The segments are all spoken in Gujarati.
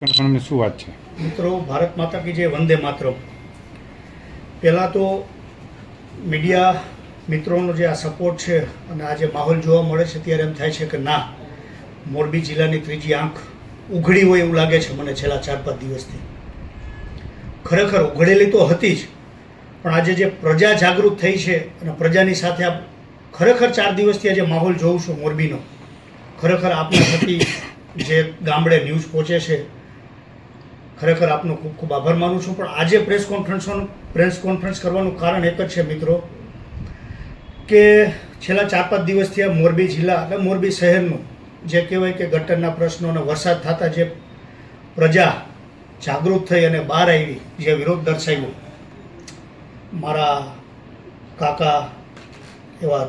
કન્ફર્મની શું વાત છે? મિત્રો, ભારત માતા કી જય, વંદે માતરમ. પહેલાં તો મીડિયા મિત્રોનો જે આ સપોર્ટ છે અને આ જે માહોલ જોવા મળે છે ત્યારે એમ થાય છે કે ના, મોરબી જિલ્લાની ત્રીજી આંખ ઉઘડી હોય એવું લાગે છે મને છેલ્લા 4-5 દિવસથી. ખરેખર ઉઘડેલી તો હતી જ, પણ આજે જે પ્રજા જાગૃત થઈ છે અને પ્રજાની સાથે આ ખરેખર 4 દિવસથી આજે માહોલ જોઉં છું મોરબીનો, ખરેખર આપના થકી જે ગામડે ન્યૂઝ પહોંચે છે, ખરેખર આપનો ખૂબ ખૂબ આભાર માનું છું. પણ આજે પ્રેસ કોન્ફરન્સ કરવાનું કારણ એક જ છે મિત્રો, કે છેલ્લા 4-5 દિવસથી આ મોરબી જિલ્લા એટલે મોરબી શહેરનું જે કહેવાય કે ગટરના પ્રશ્નો અને વરસાદ થતાં જે પ્રજા જાગૃત થઈ અને બહાર આવી, જે વિરોધ દર્શાવ્યો, મારા કાકા એવા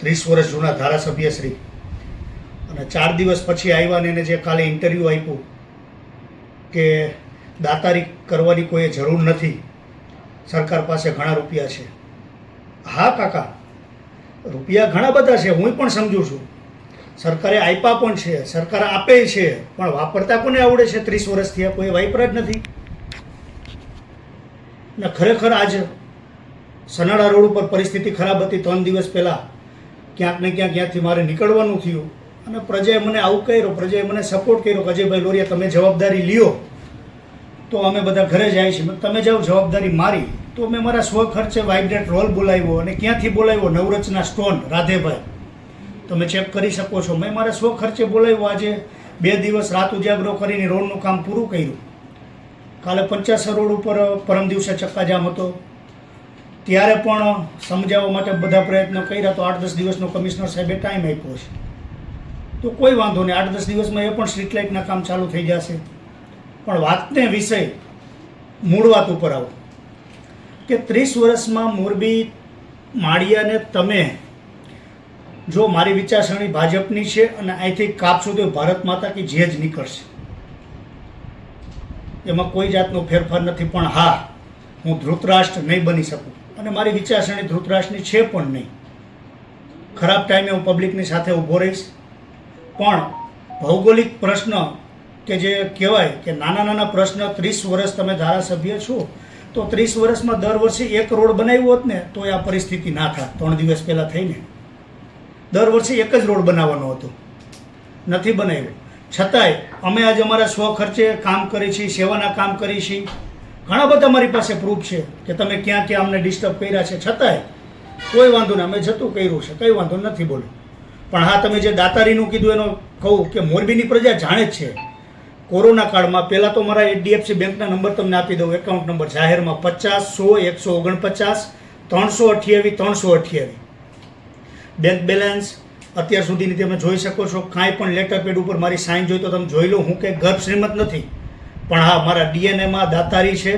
30 વર્ષ જૂના ધારાસભ્યશ્રી, અને 4 દિવસ પછી આવ્યા ને એને જે કાલે ઇન્ટરવ્યૂ આપ્યું કે દાતારી કરવાની કોઈ જરૂર નથી, સરકાર પાસે ઘણા રૂપિયા છે. હા કાકા, રૂપિયા ઘણા બધા છે, હું પણ સમજુ છું, સરકારે આપ્યા પણ છે, સરકાર આપે છે, પણ વાપરતા કોને આવડે છે? 30 વર્ષથી કોઈ વાપરા જ નથી. ને ખરેખર આજ સનાડા રોડ ઉપર પરિસ્થિતિ ખરાબ હતી. 3 દિવસ પહેલાં ક્યાંક ને ક્યાંથી મારે નીકળવાનું થયું અને પ્રજાએ મને આવું કર્યો, પ્રજાએ મને સપોર્ટ કર્યો કે અજયભાઈ લોરિયા, તમે જવાબદારી લ્યો તો અમે બધા ઘરે જાય છીએ. તમે જાઓ જવાબદારી મારી, તો મેં મારા સ્વખર્ચે વાઇબ્રેટ રોલ બોલાવ્યો. અને ક્યાંથી બોલાવ્યો? નવરચના સ્ટોન, રાધેભાઈ, તમે ચેક કરી શકો છો. મેં મારા સ્વખર્ચે બોલાવ્યો. આજે 2 દિવસ રાત ઉજાગરો કરીને રોડનું કામ પૂરું કર્યું. કાલે 50 રોડ ઉપર પરમ દિવસે ચક્કાજામ હતો, ત્યારે પણ સમજાવવા માટે બધા પ્રયત્નો કર્યા. તો 8-10 દિવસનો કમિશનર સાહેબે ટાઈમ આપ્યો છે, તો કોઈ વાંધો નહીં, 8-10 દિવસમાં એ પણ સ્ટ્રીટ લાઇટના કામ ચાલુ થઈ જશે. પણ વાતને વિષય મૂળ વાત ઉપર આવો કે 30 વર્ષમાં મોરબી માળિયાને તમે જો મારી વિચારસરણી ભાજપની છે અને અહીંથી કાપશો તો ભારત માતા કી જય જ નીકળશે, એમાં કોઈ જાતનો ફેરફાર નથી. પણ હા, હું ધૃતરાષ્ટ્ર નહીં બની શકું અને મારી વિચારસરણી ધૃતરાષ્ટ્રની છે પણ નહીં. ખરાબ ટાઈમે હું પબ્લિકની સાથે ઊભો રહીશ. પણ ભૌગોલિક પ્રશ્ન કે જે કહેવાય કે નાના નાના પ્રશ્ન, 30 વર્ષ તમે ધારાસભ્ય છો, તો 30 વર્ષમાં દર વર્ષે એક રોડ બનાવ્યો હોત ને તો આ પરિસ્થિતિ ના થાત. 3 દિવસ પહેલાં થઈને દર વર્ષે એક જ રોડ બનાવવાનો હતો, નથી બનાવ્યો. છતાંય અમે આજે અમારા સ્વખર્ચે કામ કરીએ છીએ, સેવાના કામ કરીએ છીએ. ઘણા બધા મારી પાસે પ્રૂફ છે કે તમે ક્યાં ક્યાં અમને ડિસ્ટર્બ કર્યા છે, છતાંય કોઈ વાંધો નહીં, અમે જતું કર્યું છે, કંઈ વાંધો નથી બોલું. પણ હા, તમે જે દાતારીનું કીધું એનો કહું કે મોરબીની પ્રજા જાણે જ છે. કોરોના કાળમાં પહેલાં તો મારા HDFC બેંકના નંબર તમને આપી દઉં, એકાઉન્ટ નંબર જાહેરમાં 50 100 149 328 328. બેંક બેલેન્સ અત્યાર સુધીની તમે જોઈ શકો છો. કાંઈ પણ લેટર પેડ ઉપર મારી સાઇન જોઈ તો તમે જોઈ લો. હું કંઈ ગર્ભ શ્રીમંત નથી, પણ હા, મારા DNAમાં દાતારી છે.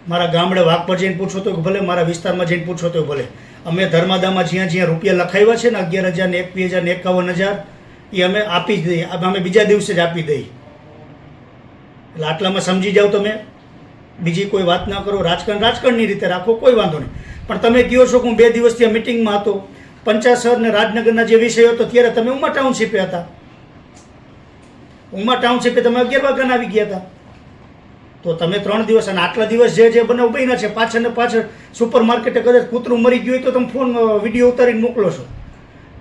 મારા ગામડે વાઘ પર જઈને પૂછો તો ભલે, મારા વિસ્તારમાં જઈને પૂછો તો ભલે. અમે ધર્માદામાં જ્યાં જ્યાં રૂપિયા લખાવ્યા છે ને, 11,000 ને 21,000 ને 51,000, એ અમે આપી જ દઈએ. અમે બીજા દિવસે જ આપી દઈએ. એટલે આટલામાં સમજી જાઓ તમે, બીજી કોઈ વાત ના કરો. રાજકારણની રીતે રાખો, કોઈ વાંધો નહીં. પણ તમે કહો છો કે હું 2 દિવસથી આ મિટિંગમાં હતો, પંચાસર ને રાજનગરના જે વિષય હતો ત્યારે તમે ઉમા ટાઉનશીપે હતા. ઉમા ટાઉનશીપે તમે 11 વાગ્યાના આવી ગયા હતા. તો તમે 3 દિવસ અને આટલા દિવસ જે બનાવ બન્યા છે, પાછળ ને પાછળ સુપર માર્કેટે કદાચ કૂતરું મરી ગયું હોય તો તમે ફોન વિડીયો ઉતારીને મોકલો છો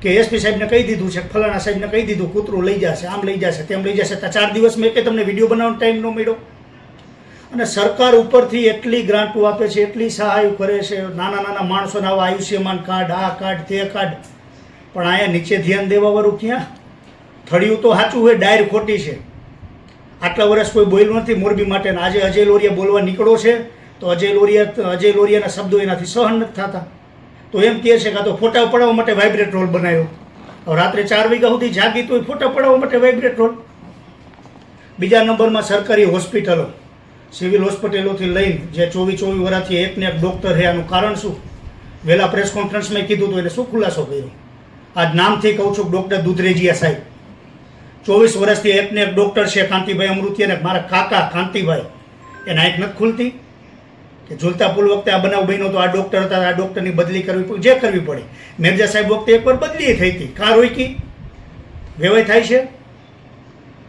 કે SP સાહેબને કહી દીધું છે, ફલાણા સાહેબને કહી દીધું, કૂતરું લઈ જશે, આમ લઈ જશે, તેમ લઈ જશે. 4 દિવસમાં કે તમને વિડીયો બનાવવાનો ટાઈમ ન મળ્યો. અને સરકાર ઉપરથી એટલી ગ્રાન્ટો આપે છે, એટલી સહાય કરે છે નાના નાના માણસોને, આવા આયુષ્યમાન કાર્ડ, આ કાર્ડ, તે કાર્ડ. પણ અહીંયા નીચે ધ્યાન દેવાવાળું ક્યાં? થળિયું તો સાચું હોય, ડાયર ખોટી છે. આટલા વર્ષ કોઈ બોલ્યું નથી મોરબી માટે. આજે અજય લોરિયા બોલવા નીકળો છે તો અજય લોરિયાના શબ્દો એનાથી સહન નથી થતા. તો એમ કહે છે કે આ તો ફોટા પડાવવા માટે વાઇબ્રેટ રોલ બનાવ્યો. રાત્રે 4 વાગ્યા સુધી જાગી તો ફોટા પડાવવા માટે વાઇબ્રેટ રોલ. બીજા નંબરમાં સરકારી હોસ્પિટલો, સિવિલ હોસ્પિટલોથી લઈને જે 24 વર્ષથી એકને એક ડૉક્ટર છે. આનું કારણ શું? વહેલા પ્રેસ કોન્ફરન્સમાં કીધું તો એને શું ખુલાસો કર્યો? આજ નામથી કહું છું, ડૉક્ટર દુધરેજીયા સાહેબ 24 વર્ષથી એકને એક ડૉક્ટર છે. કાંતિભાઈ અમૃતિયા ને મારા કાકા કાંતિભાઈ, એના આંખ નથી ખુલતી કે ઝૂલતા પુલ વખતે આ બનાવ બન્યો તો આ ડૉક્ટર હતા, આ ડૉક્ટરની બદલી કરવી જે કરવી પડે. મિર્ઝા સાહેબ વખતે એકવાર બદલી થઈ હતી, કાર રોકી, વેવાય થાય છે.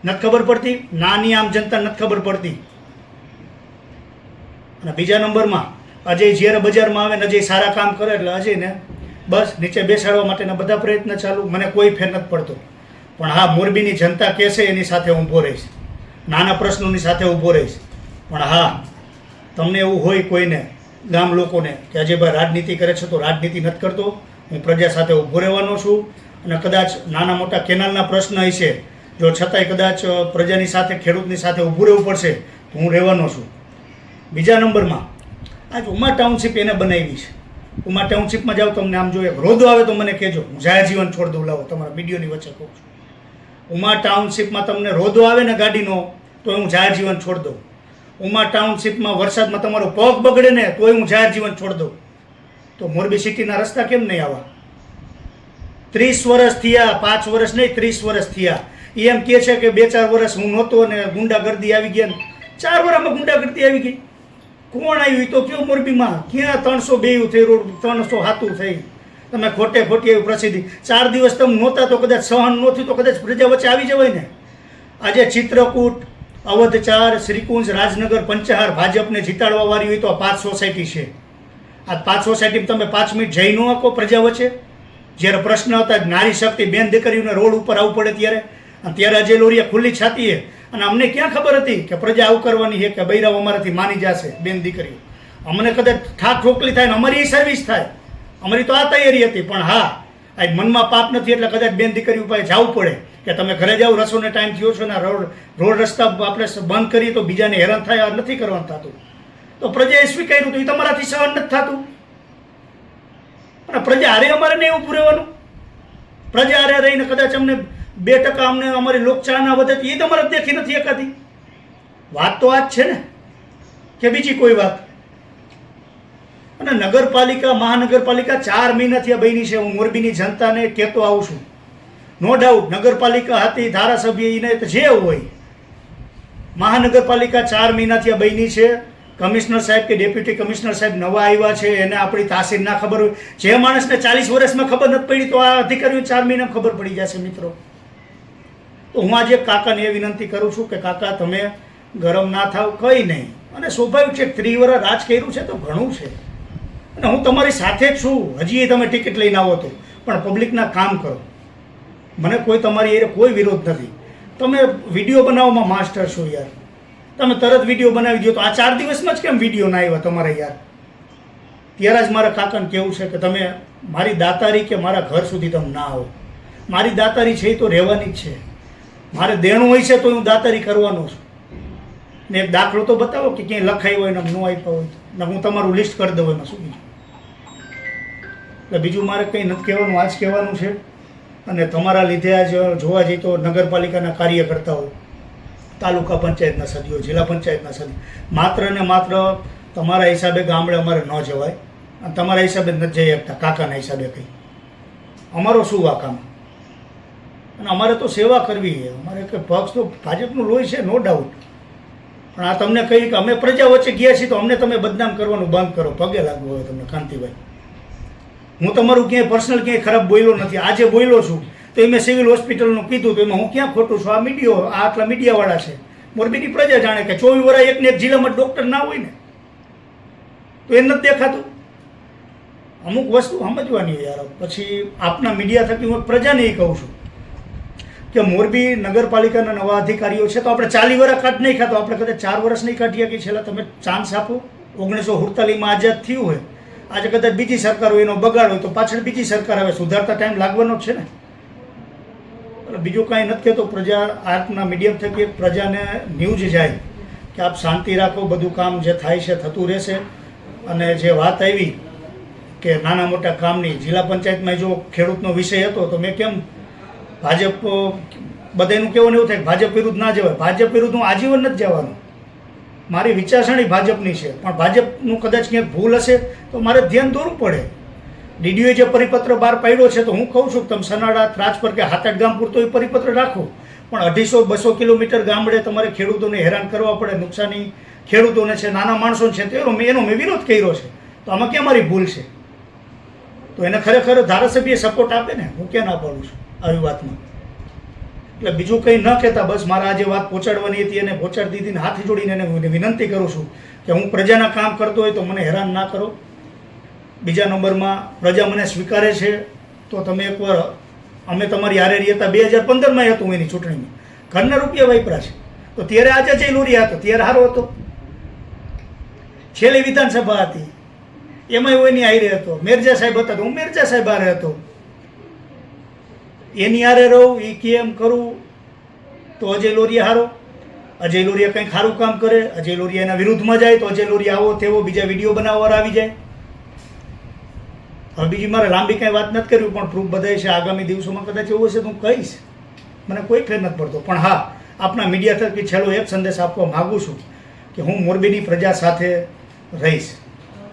નથી ખબર પડતી? નાની આમ જનતા નથી ખબર પડતી. અને બીજા નંબરમાં અજય જ્યારે બજારમાં આવે ને અજય સારા કામ કરે એટલે અજયને બસ નીચે બેસાડવા માટેના બધા પ્રયત્ન ચાલુ. મને કોઈ ફેર નથી પડતો. પણ હા, મોરબીની જનતા કહેશે એની સાથે હું ઊભો રહીશ, નાના પ્રશ્નોની સાથે ઊભો રહીશ. પણ હા, તમને એવું હોય કોઈને ગામ લોકોને કે અજયભાઈ રાજનીતિ કરે છે, તો રાજનીતિ નથી કરતો. હું પ્રજા સાથે ઊભો રહેવાનો છું. અને કદાચ નાના મોટા કેનાલના પ્રશ્ન હશે, જો છતાંય કદાચ પ્રજાની સાથે, ખેડૂતની સાથે ઊભું રહેવું પડશે તો હું રહેવાનો છું. બીજા નંબરમાં આજ ઉમા ટાઉનશીપ એને બનાવી છે. ઉમા ટાઉનશીપમાં જાઓ, તમને આમ જો એક રોદો આવે તો મને કહેજો, હું જાહેર જીવન છોડ દઉં. લાવો તમારા વિડીયોની વચ્ચે કહું છું. ઉમા ટાઉનશીપમાં તમને રોદો આવે ને ગાડીનો, તો હું જાહેર જીવન છોડ દઉં. ઉમા ટાઉનશીપમાં વરસાદમાં તમારો પગ બગડે ને તોય હું જાહેર જીવન છોડ દઉં. તો મોરબી સિટીના રસ્તા કેમ નહીં આવા? 30 વર્ષ થયા, 5 વર્ષ નહીં, 30 વર્ષ થયા. એ એમ કહે છે કે 2-4 વર્ષ હું નહોતો અને ગુંડાગર્દી આવી ગયા. 4 વર્ષમાં ગુંડાગર્દી આવી ગઈ. કોણ આવ્યું તો કયો? મોરબીમાં ક્યાં 302 થઈ રોડ, 307 થઈ. તમે ખોટે ખોટી એવી પ્રસિદ્ધિ. 4 દિવસ તમે નહોતા તો કદાચ સહન ન થયું તો કદાચ પ્રજા વચ્ચે આવી જવાય ને. આજે ચિત્રકૂટ, અવધ 4, શ્રીકુંજ, રાજનગર, પંચહાર ભાજપને જીતાડવા વાળી હોય તો આ 5 સોસાયટી છે. આ 5 સોસાયટીમાં તમે 5 મિનિટ જઈ ન શકો પ્રજા વચ્ચે? જ્યારે પ્રશ્ન હતા નારી શક્તિ, બેન દીકરીઓને રોડ ઉપર આવવું પડે ત્યારે, અને ત્યારે અજય લોરિયા ખુલ્લી છાતીએ, અને અમને ક્યાં ખબર હતી કે પ્રજા આવું કરવાની છે, કે બૈરાઓ અમારાથી માની જશે, બેન દીકરીઓ. અમને કદાચ ઠાક ઠોકલી થાય ને અમારી સર્વિસ થાય, અમારી તો આ તૈયારી હતી. પણ હા, આજ મનમાં પાપ નથી એટલે કદાચ બેન દીકરી ઉપર જવું પડે કે તમે ઘરે જાઓ, રસોને ટાઈમ થયો છો ને રોડ રસ્તા આપણે બંધ કરીએ તો બીજાને હેરાન થાય, આ નથી કરવાનું થતું. તો પ્રજાએ સ્વીકાર્યું તો એ તમારાથી સહન નથી થતું. અને પ્રજા હારે અમારે નહીં ઊભું રહેવાનું. પ્રજા હારે રહીને કદાચ અમને 2% અમને અમારી લોકચાહના વધે એ તમારે દેખી નથી એકાદી. વાત તો આ જ છે ને, કે બીજી કોઈ વાત? અને નગરપાલિકા, મહાનગરપાલિકા 4 મહિનાથી આ બની છે. હું મોરબીની જનતાને કહેતો આવું છું. નો ડાઉટ નગરપાલિકા હતી, ધારાસભ્ય એને જે હોય, મહાનગરપાલિકા 4 મહિનાથી આ બની છે. કમિશનર સાહેબ કે ડેપ્યુટી કમિશનર સાહેબ નવા આવ્યા છે, એને આપણી તાસીર ના ખબર હોય. જે માણસને 40 વર્ષમાં ખબર નથી પડી તો આ અધિકારીઓ 4 મહિનામાં ખબર પડી જશે મિત્રો. તો હું આજે કાકાને એ વિનંતી કરું છું કે કાકા તમે ગરમ ના થાવ, કંઈ નહીં. અને સ્વાભાવિક છે, 3 વર્ષ રાજ કર્યું છે તો ઘણું છે. અને હું તમારી સાથે જ છું. હજી તમે ટિકિટ લઈને આવો તો પણ પબ્લિકના કામ કરો. મને કોઈ તમારી એ કોઈ વિરોધ નથી. તમે વિડીયો બનાવવામાં માસ્ટર છો યાર. તમે તરત વિડીયો બનાવી દો તો આ 4 દિવસમાં જ કેમ વિડીયો ના આવ્યા તમારે યાર? ત્યારે જ મારા કાકાને કહેવું છે કે તમે મારી દાતારી કે મારા ઘર સુધી તમે ના આવો. મારી દાતારી છે એ તો રહેવાની જ છે. મારે દેણું હોય છે તો હું દાતારી કરવાનો છું. ને એક દાખલો તો બતાવો કે ક્યાંય લખાયું હોય ને ન આપ્યા હોય ને હું તમારું લિસ્ટ કરી દઉં. એમાં શું બીજું? એટલે બીજું મારે કંઈ નથી કહેવાનું, આ જ કહેવાનું છે. અને તમારા લીધે આજ જોવા જઈએ તો નગરપાલિકાના કાર્યકર્તાઓ, તાલુકા પંચાયતના સદસ્યો, જિલ્લા પંચાયતના સદસ્યો, માત્ર ને માત્ર તમારા હિસાબે ગામડે અમારે ન જવાય અને તમારા હિસાબે નથી જઈ શકતા. કાકાના હિસાબે કંઈ અમારો શું વાકામ? અને અમારે તો સેવા કરવી છે. અમારે કે પક્ષ તો ભાજપનું લોહી છે, નો ડાઉટ. પણ આ તમને કહી કે અમે પ્રજા વચ્ચે ગયા છીએ તો અમને તમે બદનામ કરવાનું બંધ કરો. પગે લાગવું હોય તમને કાંતિભાઈ. હું તમારું ક્યાંય પર્સનલ ક્યાંય ખરાબ બોલ્યો નથી. આજે બોલ્યો છું તો એ મેં સિવિલ હોસ્પિટલનું કીધું તો એમાં હું ક્યાં ખોટું છું? આ મીડિયો, આ આટલા મીડિયાવાળા છે. મોરબીની પ્રજા જાણે કે 24 વર્ષ એકને એક જિલ્લામાં ડૉક્ટર ના હોય ને તો એ નથી દેખાતું. અમુક વસ્તુ સમજવાની યાર. પછી આપના મીડિયા થકી હું પ્રજાને એ કહું છું કે મોરબી નગરપાલિકાના નવા અધિકારીઓ છે તો આપણે 40 વર્ષ કાઢ નહીં ખાતો, આપણે કદાચ 4 વર્ષ નહીં કાઢીએ કે છેલ્લા તમે ચાન્સ આપો. 1948માં આઝાદ થયું હોય, આજે કદાચ બીજી સરકાર હોય, એનો બગાડ હોય તો પાછળ બીજી સરકાર આવે, સુધારતા ટાઈમ લાગવાનો જ છે ને. એટલે બીજું કાંઈ નથી કહેતો. પ્રજા આપના મીડિયમ થકી પ્રજાને ન્યૂઝ જાય કે આપ શાંતિ રાખો, બધું કામ જે થાય છે થતું રહેશે. અને જે વાત આવી કે નાના મોટા કામની, જિલ્લા પંચાયતમાં જો ખેડૂતનો વિષય હતો તો મેં કેમ ભાજપ, બધાનું કહેવાનું એવું થાય કે ભાજપ વિરુદ્ધ ના જવાય. ભાજપ વિરુદ્ધ હું આજીવન નથી જવાનું. મારી વિચારસરણી ભાજપની છે, પણ ભાજપનું કદાચ ક્યાંક ભૂલ હશે તો મારે ધ્યાન દોરવું પડે. ડીડીઓએ જે પરિપત્ર બહાર પાડ્યો છે તો હું કહું છું કે તમે સનાડા, ત્રાજપર કે હાથાટ ગામ પૂરતો એ પરિપત્ર રાખો, પણ 250-200 કિલોમીટર ગામડે તમારે ખેડૂતોને હેરાન કરવા પડે, નુકસાની ખેડૂતોને છે, નાના માણસો છે, તો એનો મેં વિરોધ કર્યો છે. તો આમાં ક્યાં મારી ભૂલ છે? તો એને ખરેખર ધારાસભ્ય સપોર્ટ આપે ને, હું ક્યાં ના પાડું છું આવી વાતમાં. એટલે બીજું કંઈ ન કહેતા બસ મારા આજે વાત પહોંચાડવાની હતી અને પહોંચાડતી હતી. હાથ જોડીને એને વિનંતી કરું છું કે હું પ્રજાના કામ કરતો હોય તો મને હેરાન ના કરો. બીજા નંબરમાં પ્રજા મને સ્વીકારે છે તો તમે એકવાર, અમે તમારી હારે રહ્યા હતા 2015માં હતું એની ચૂંટણીમાં, ઘરના રૂપિયા વાપરા છે. તો ત્યારે આજે જઈ લોરિયા હતો, ત્યારે સારો હતો. છેલ્લી વિધાનસભા હતી એમાં હું એની હારે હતો. મિર્ઝા સાહેબ હતા તો હું મિર્ઝા સાહેબ હારે હતો. એની હારે રહું, એ કેમ કરું તો અજય લોરિયા હારો. અજય લોરિયા કંઈક સારું કામ કરે, અજય લોરિયા એના વિરુદ્ધમાં જાય તો અજય લોરિયા આવો તેવો બીજા વિડીયો બનાવવા આવી જાય. હવે બીજી મારે લાંબી કાંઈ વાત નથી કરવી, પણ પ્રૂફ બધાય છે. આગામી દિવસોમાં કદાચ એવું હશે તો હું કહીશ, મને કોઈ ફેર નથી પડતો. પણ હા, આપના મીડિયા થકી છેલ્લો એક સંદેશ આપવા માગું છું કે હું મોરબીની પ્રજા સાથે રહીશ.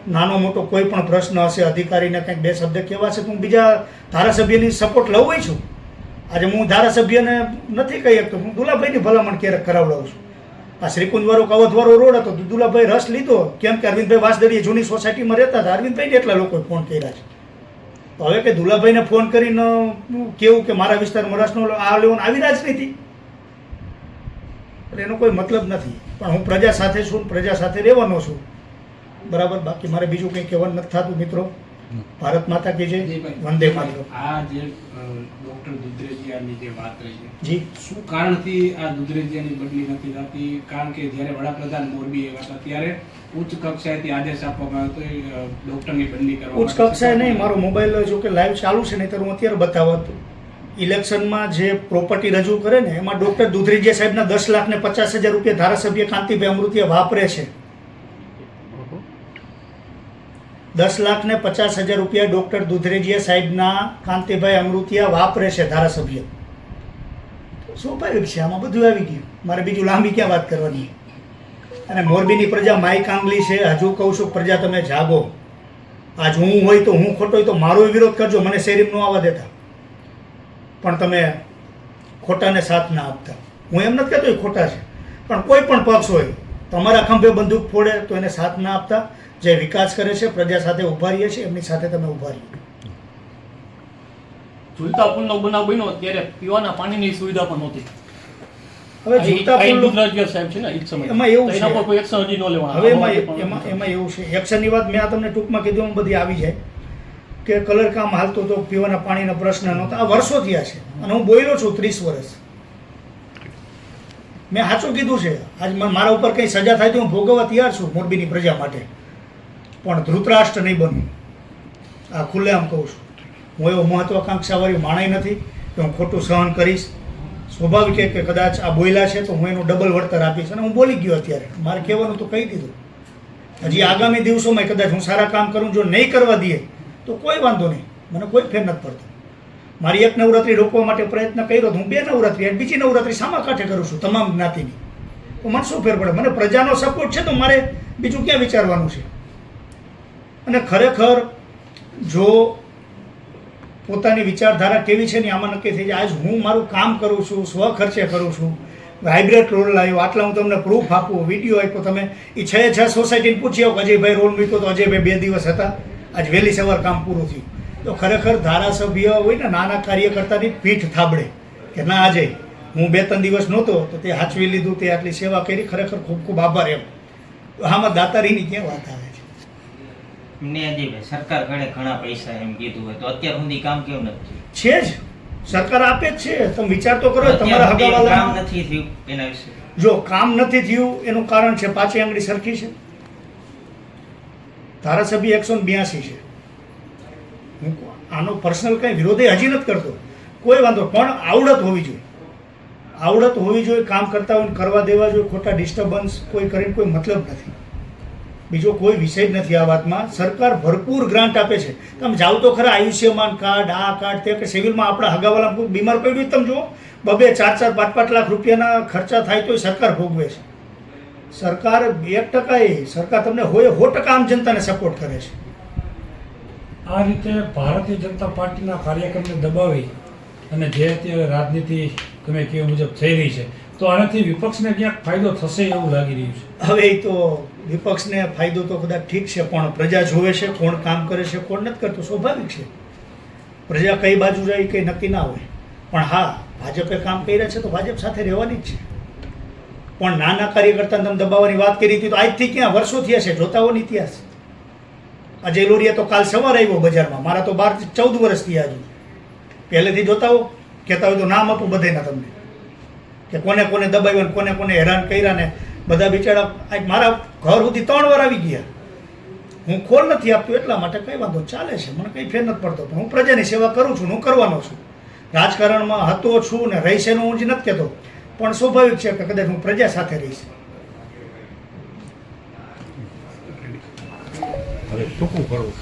નાનો મોટો કોઈ પણ પ્રશ્ન હશે, અધિકારીને કંઈક બે શબ્દ કહેવા છે તો હું બીજા ધારાસભ્યની સપોર્ટ લઉં છું. આજે હું ધારાસભ્યને નથી કહી શકતો, હું દુલાભાઈની ભલામણ ક્યારેક કરાવડાવું છું. આ શ્રીકુંજવાળો કવથવાળો રોડ હતો તો દુલાભાઈ રસ લીધો, કેમ કે અરવિંદભાઈ વાસદડીએ જૂની સોસાયટીમાં રહેતા હતા. અરવિંદભાઈને એટલા લોકોએ ફોન કર્યા છે. તો હવે કે દુલાભાઈને ફોન કરીને કેવું કે મારા વિસ્તારમાં રસનો આ લેવાનું આવી રાજનીતિ, એનો કોઈ મતલબ નથી. પણ હું પ્રજા સાથે છું, પ્રજા સાથે રહેવાનો છું, બરાબર. બાકી મારે બીજું કંઈ કહેવાનું નથી થતું. મિત્રો, ભારત માતા કી જય, વંદે માતરમ. આ જે ડોક્ટર દુધરેજિયાની જે વાત રહી છે, જી, શું કારણથી આ દુધરેજિયાની બદલી નથી થતી? કારણ કે જ્યારે વડાપ્રધાન મોરબી આવ્યા હતા ત્યારે ઉચ્ચ કક્ષાએથી આદેશ આપવામાં આવ્યો હતો ડોક્ટરની બદલી કરવા. ઉચ્ચ કક્ષાએ નહીં, મારો મોબાઈલ જો કે લાઈવ ચાલુ છે, નહીં તો હું અત્યારે બતાવત. ઇલેક્શનમાં જે પ્રોપર્ટી રજૂ કરે ને એમાં ડોક્ટર દુધરેજિયા સાહેબના 10,50,000 રૂપિયા ધારાસભ્ય કાંતિભાઈ અમૃતિયા વાપરે છે. 10,50,000 રૂપિયા ડોક્ટર દુધરેજિયા સાહેબના કાંતિભાઈ અમૃતિયા વાપરે છે ધારાસભ્ય. સ્વાભાવિક છે, આમાં બધું આવી ગયું. મારે બીજું લાંબી ક્યાં વાત કરવાની. અને મોરબીની પ્રજા માઈ કાંગલી છે. હજુ કહું છું, પ્રજા તમે જાગો. આજ હું હોય તો હું ખોટો હોય તો મારો વિરોધ કરજો, મને શેરીમાં ન આવવા દેતા. પણ તમે ખોટાને સાથ ના આપતા. હું એમ નથી કહેતો એ ખોટા છે, પણ કોઈ પણ પક્ષ હોય તમારા ખંભે બંદૂક ફોડે તો એને સાથ ના આપતા. જે વિકાસ કરે છે, પ્રજા સાથે ઉભા રહીએ છીએ, એમની સાથે તમે ઉભા રહીએ. ઝૂલતા પુલનો બનાવ બન્યો ત્યારે પીવાના પાણીની સુવિધા પણ નહોતી. હવે ઝૂલતા પુલ દુધરેજિયા સાહેબ છે ને એ સમયે એમાં એવું છે, એના પર કોઈ એક્શન હજી ન લેવાના. હવે એમાં એવું છે, એક્શનની વાત મેં આ તમને ટૂંકમાં કીધું, એમ બધી આવી જાય કે કલર કામ હાલતો તો પીવાના પાણીના પ્રશ્ન નહોતા. આ વર્ષો થયા છે અને હું બોલ્યો છું 30 વર્ષ. મેં સાચું કીધું છે. આજ મારા ઉપર કંઈ સજા થાય તો હું ભોગવવા તૈયાર છું મોરબીની પ્રજા માટે, પણ ધૃતરાષ્ટ્ર નહીં બનવું. આ ખુલ્લેઆમ કહું છું. હું એવો મહત્વાકાંક્ષાવાળી માણસ નથી કે હું ખોટું સહન કરીશ. સ્વાભાવિક છે કે કદાચ આ બોલ્યા છે તો હું એનું ડબલ વળતર આપીશ, અને હું બોલી ગયો. અત્યારે મારે કહેવાનું તો કહી દીધું. હજી આગામી દિવસોમાં કદાચ હું સારા કામ કરું, જો નહીં કરવા દઈએ તો કોઈ વાંધો નહીં, મને કોઈ ફેર નથી પડતો. મારી એક નવરાત્રી રોકવા માટે પ્રયત્ન કર્યો તો હું 2 નવરાત્રી અને બીજી નવરાત્રી સામા કાંઠે કરું છું તમામ જ્ઞાતિની. તો મને શું ફેર પડે? મને પ્રજાનો સપોર્ટ છે તો મારે બીજું ક્યાં વિચારવાનું છે? અને ખરેખર જો પોતાની વિચારધારા કેવી છે ને આમાં નક્કી થઈ જાય. આજ હું મારું કામ કરું છું, સ્વખર્ચે કરું છું, હાઇબ્રિડ રોલ લાવ્યો, આટલા હું તમને પ્રૂફ આપું, વિડીયો આપ્યો. તમે એ 6 સોસાયટીને પૂછી આવો, અજયભાઈ રોલ મૂક્યો તો અજયભાઈ 2 દિવસ હતા, આજ વહેલી સવાર કામ પૂરું થયું. તો ખરેખર ધારાસભ્ય હોય ને નાના કાર્યકર્તાની પીઠ થાબડે કે ના આજે હું 2-3 દિવસ નહોતો તો તે હાચવી લીધું, તે આટલી સેવા કરી, ખરેખર ખૂબ ખૂબ આભાર. એમ તો આમાં દાતારીની ક્યાં વાત આવે છે? સરકાર ઘણે ઘણા પૈસા એમ કીધું હોય તો અત્યાર સુધી કામ કેમ નથી? છે જ, સરકાર આપે જ છે. તમે વિચાર તો કરો, તમારા હગાવાલા કામ નથી થયું એના વિશે. જો કામ નથી થયું એનું કારણ છે પાછી આંગળી સરખી છે. ધારાસભ્ય 182 છે. હું આનો પર્સનલ કંઈ વિરોધી હજી નથી કરતો, કોઈ વાંધો, પણ આવડત હોવી જોઈએ. આવડત હોવી જોઈએ, કામ કરતા હોય કરવા દેવા જોઈએ. ખોટા ડિસ્ટર્બન્સ કોઈ કરીને કોઈ મતલબ નથી. બીજો કોઈ વિષય જ નથી આ વાતમાં. સરકાર ભરપૂર ગ્રાન્ટ આપે છે. તમે જાઓ તો ખરા, આયુષ્યમાન કાર્ડ, આ કાર્ડ, તે કે સિવિલમાં આપણા હગાવાલા કોઈ બીમાર પડ્યું તમે જુઓ, 2-4, 5 લાખ રૂપિયાના ખર્ચા થાય તો સરકાર ભોગવે છે. સરકાર 1% સરકાર તમને હોય 100% આમ જનતાને સપોર્ટ કરે છે. આ રીતે ભારતીય જનતા પાર્ટીના કાર્યક્રમને દબાવી અને જે અત્યારે રાજનીતિ તમે કેવું મુજબ થઈ રહી છે, તો આનાથી વિપક્ષને ક્યાંક ફાયદો થશે એવું લાગી રહ્યું છે. હવે એ તો વિપક્ષને ફાયદો તો કદાચ ઠીક છે, પણ પ્રજા જોવે છે કોણ કામ કરે છે કોણ નથી કરતું. સ્વાભાવિક છે, પ્રજા કઈ બાજુ જાય કંઈ નક્કી ના હોય. પણ હા, ભાજપે કામ કર્યા છે તો ભાજપ સાથે રહેવાની જ છે. પણ નાના કાર્યકર્તાને તમે દબાવવાની વાત કરી હતી તો આજથી ક્યાં વર્ષો થયા છે, જોતા હોનો ઇતિહાસ. અજય લોરિયા તો કાલ સવારે આવ્યો બજારમાં, મારા તો 12-14 વર્ષ થયા હજુ. પહેલેથી જોતા હો, કહેતા હોય તો નામ આપું બધાના તમને, કે કોને કોને દબાવ્યા ને કોને કોને હેરાન કર્યા ને બધા બિચારા મારા ઘર સુધી 3 વાર આવી ગયા. હું ખોલ નથી આપતો એટલા માટે કંઈ વાંધો ચાલે છે, મને કંઈ ફેર નથી પડતો. પણ હું પ્રજાની સેવા કરું છું, હું કરવાનો છું. રાજકારણમાં હતો છું ને રહીશ એનું હું જ નથી કહેતો, પણ સ્વાભાવિક છે કે કદાચ હું પ્રજા સાથે રહીશ. હવે ટૂંકું કરવું.